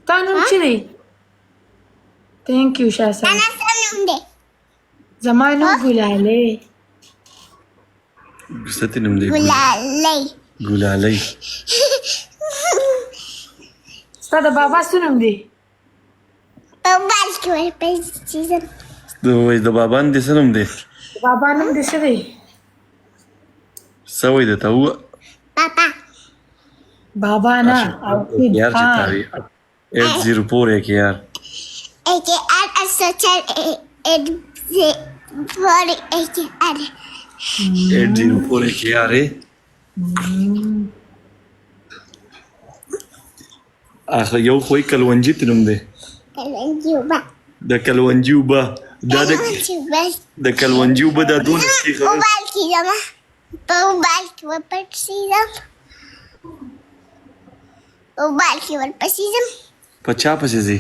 تا نوم څه دی؟ تھینک یو شاه صاحب. انا سنم دی زما نوم ګلالۍ. ستې نوم دی ګلالۍ. ګلالۍ. ستا د بابا څه نوم دی؟ په بال کې ورپسې ځم. د بابا نوم دې څه نوم دی؟ د بابا نوم دې څه دی؟ څه وایي درته ووایه. پاپا بابا نه اوحید یار چې خان. تاوي 804 یک یار. ایک آر اسوچر ایک فور ایک آر 804 یک یار اخر یو خو یې کلونجي ته نوم دی. کلونجیوبا. د کلونجي اوبه دا د کلونجي اوبه دا دونه سیخه ده. وبال کې ځم. په وبال کې ورپسې ځم. وبال کې ورپسې ځم. په چا پسې ځې؟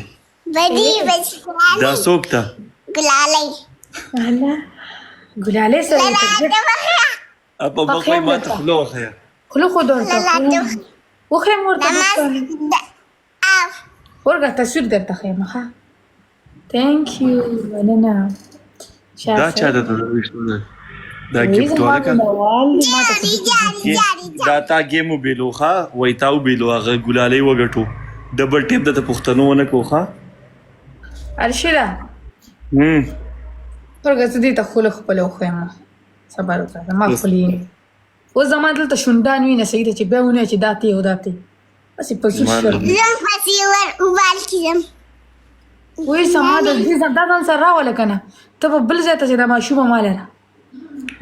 بدي دا څوک ته؟ ګلالۍ. الله ګلالۍ سره یې لاته ترجیح. وخیا. په مخې ما ته خوله وښیه. خوله خو درته وښیم ورته ورګه تصویر درته ښیم ښه. تھینک یو مننه شاه دا چا صاحب. ته ویشتو ده دا وایي ګفټ زما ولکه مینهوال دی ما ته جاري جاري جاري دا تا ګیم وبېلو ښه وایي تا وبېلو هغه ګلالۍ وګټو ډبل ټیپ درته پوښتنو ونه کړو ښه. ارشده ورګه زه دې ته خوله خپله وښیم صبر وکړه زما خولې اوس زما دلته شونډان وینه صحیح ده چې بیا ونیوه چې دا تی او دا تی بس یې په زور شول. زم پسې وبال کې ځم. وایي زما د دې دا ځان سره راوله که نه ته به بل ځای ته چې دا ماشومه ما لره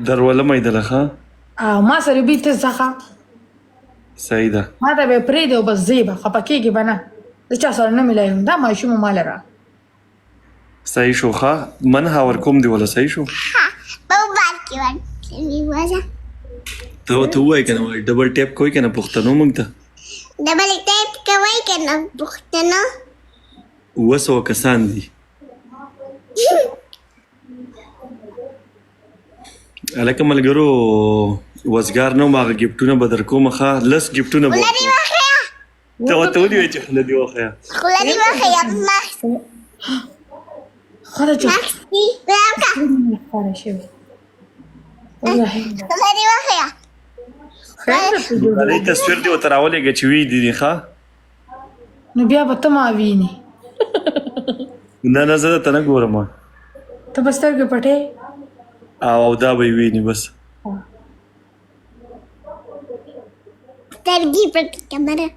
درولمه یې دله ښه او ما سره بي ته څخه صحیح ده. ما ته به یې پرېږدې او بس ځې به خفه کېږې به نه زه چا سره نه میلایم دا ماشومه ما لره. صحیح شو ښه من هاور کوم دی ولا صحیح شو. ها په وبال کې ورپسې ته ووایې که نه وایي ډبل ټیپ کوئ که نه پوښتنو موږ ته ډبل ټیپ کوئ که نه پوښتنه 200 کسان دي. هلکه ملګرو وزګار نه وم هغه ګفټونه به در کومه ښه 10 ګفټونه به خوله دې وښیه. ته ورته ولي وایې چې خوله دې وښیه. خوله دې وښیه. مخ ښه ده چې مخ دې راوکړه. ښکاره شوې والله خوله دې وښیه. خیر ده ته جوړ ګلالۍ تصویر دې ورته راولېږه چې وی دي ښه. نو بیا به ته ما وینې نه نه زه درته نه ګورم ته به سترګې پټې او دا به یې ویني بس. سترګې پټې کمره.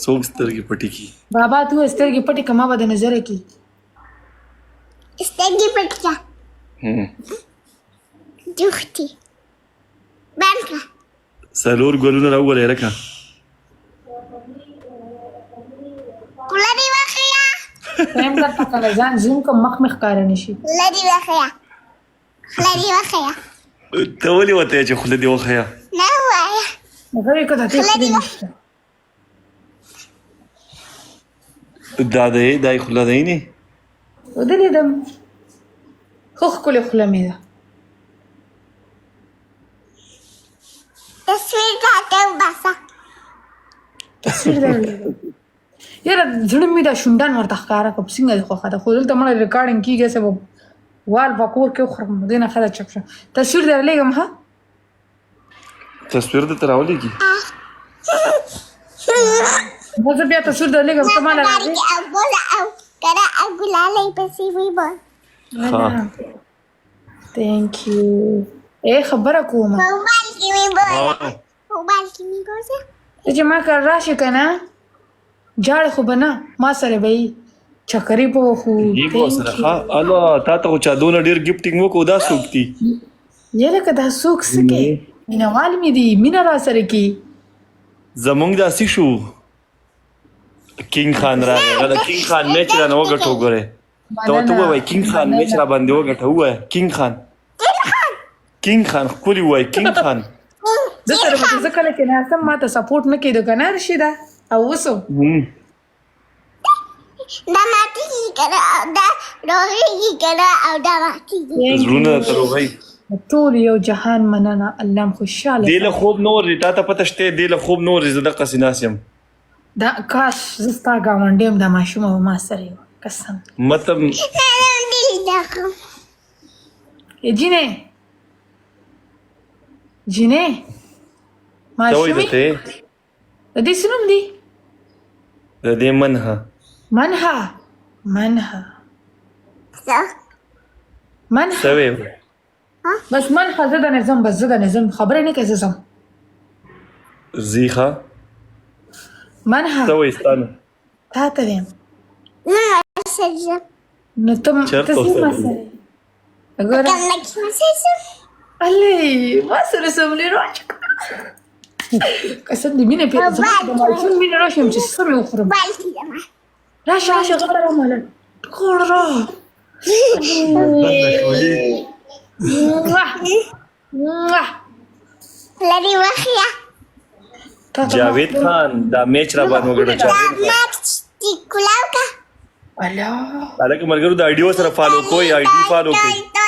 څوک سترګې پټې کړي. بابا تو سترګې پټې که ما به د نظره کړي. سترګې پټې کړه. جوختې بند کړه. څلور ګلونه راوګورې هلکه. خوله دې وښیه. وایم درته کله ځان زوم کړم مخ مې ښکاره نه شي. خوله دې وښیه. خوله دې وښیه. ته ولې ورته یې چې خوله دې وښیه. نه ووایه. هغه یې که ته تې خولې نشته دا دی دا یې خوله دی نه. ودلیدم خو ښکلې خوله مې ده. تصویر راته وباسه. تصویر درلېږم یاره زړه مې دا شونډان ورته ښکاره کړم څنګه دې خوښه ده خو دلته مړه ریکارډینګ کېږي څه به وال به کور کې وخورم دې نه ښه ده چپ شه. تصویر درلېږم ها تصویر درته راولېږي. زه بیا تصویر درلېږم ته ماله راځې. او ګوله او کره او ګلالۍ پسې ویبل. تھینک یو ای خبره کومه په وبال کې ویبل. په وبال کې مې ګوزه. ته چې ما کار راشي که نه جاړه خو به نه ما سره به یې چکرې به وخو. یې به ورسره ښه الله تا ته خو چا دونه ډېر ګفټینګ وکړو دا څوک دي. یا لکه دا څوک څه کوي مینهوال مې دي مینه را سره کوي. زمونږ داسې شو کینګ خان راغی هغه د کینګ خان میچ رانه وګټو ګورې ته ورته ووایه کینګ خان میچ را باندې وګټه ووایه کینګ خان کینګ خان ښکلي ووایه کینګ خان. زه سره به زه کله کې ناستم ما ته سپورټ نه کېدو که نه رشیده او اوسو دا ماتېږي که نه او دا روغېږي که نه او دا ماتېږي. زړونه درته روغی. ټول یو جهان مننه الله م خوشحاله دې له خوب نه ورځي تا ته پته شته دې له خوب نه ورځي زه دقسې ناست یم. دا کاش زه ستا ګاونډی یم دا ماشومه به ما سره وه قسم مطلب جینې جینې څه وایي ماشومې ته د دې څه نوم دی د دې منها منها څه وایي بس منها زه د نظم بس زه د نظم خبرې نه کوي زه ځم زیخه منها څه وایي ستا نه تا ته ویم نه مسجد نو ته چېرته څه اوسېږې؟ ما سره ګوره کمک مسجد الې ما سره سملې راچکه قسم دې مینه پیدا زما د ماشوم مینه راشم چې څه مې وخورم بالتي دما راشه غته راماله کور را لري وخيا جاوید خان دا میچ را باندې وګړه جاوید خان ماكس تي كلاوكا الله هلکه ملګرو د آیډیو سره فالو کوئ آیډي فالو کوئ